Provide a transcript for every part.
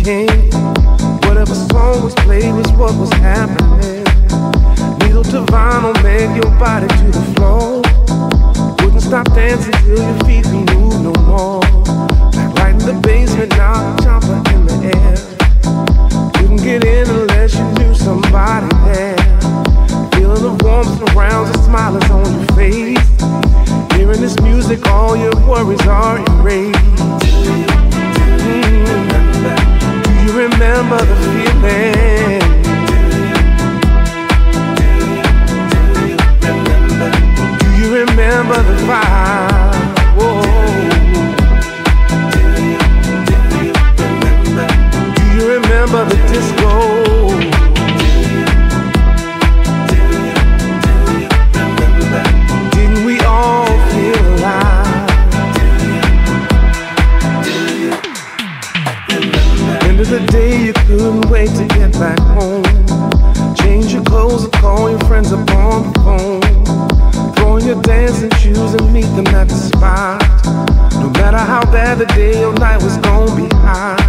king. Whatever song was played was what was happening. Needle to vinyl, make your body to the floor. Wouldn't stop dancing till your feet could move no more. Like right in the basement, now the jumper in the air. Couldn't get in unless you knew somebody there. Feeling the warmth around, the smile is on your face. Hearing this music, all your worries are erased. Do you remember the feeling? Do you remember the vibe? Whoa. Do you remember the disco? Didn't we all feel alive? End of the day, you couldn't wait to get back home. Change your clothes and call your friends up on the phone. Throw on your dancing shoes and meet them at the spot. No matter how bad the day or night was gonna be hot.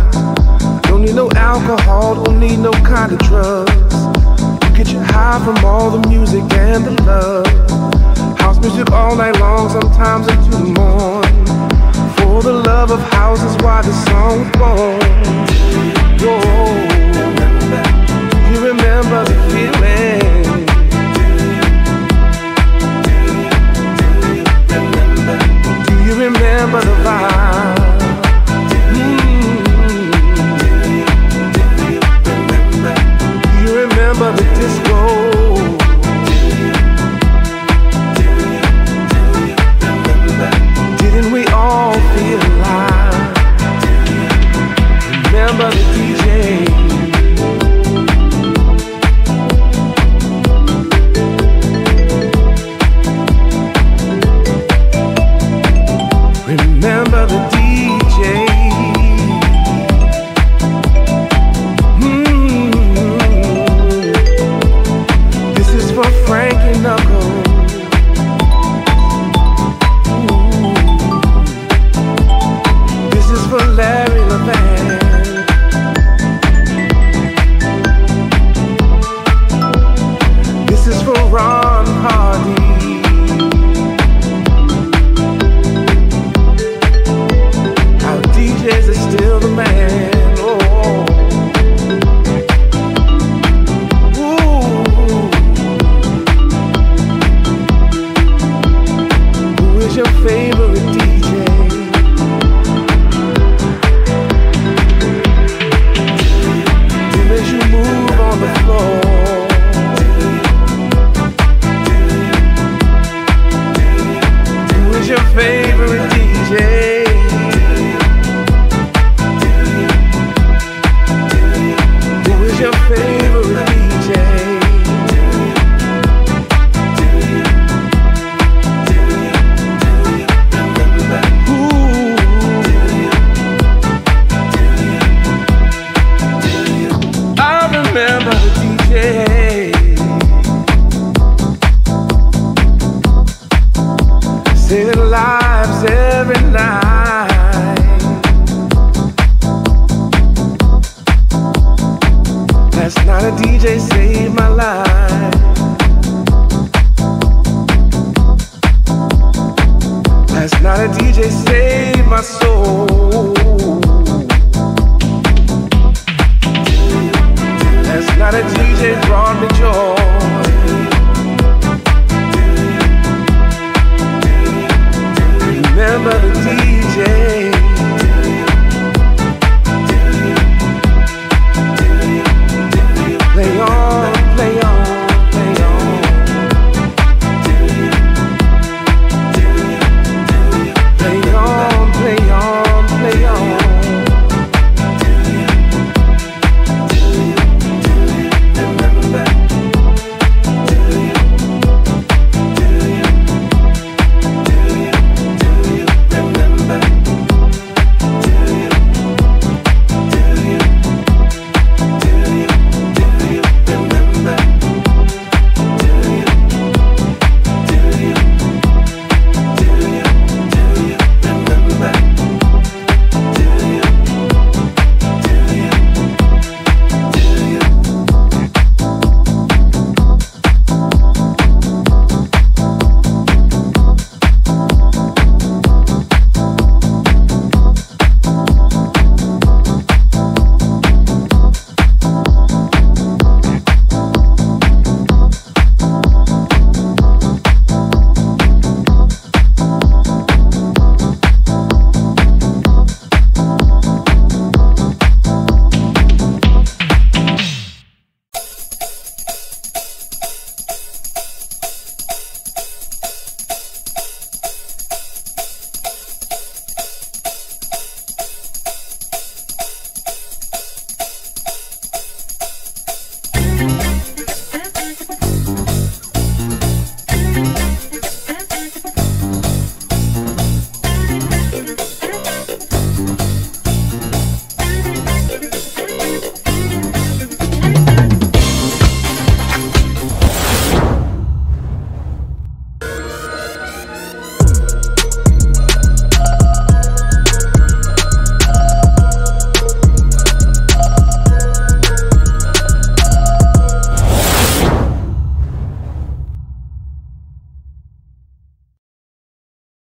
Don't need no alcohol, don't need no kind of drugs. You get you high from all the music and the love. House music all night long, sometimes into the morning. For the love of house is why the song was born. Whoa. You remember the feeling? Do you remember the vibe? Do you remember the disco? Didn't we all feel alive? Remember the DJ? Remember the DJ? This is for Frankie Knuckles.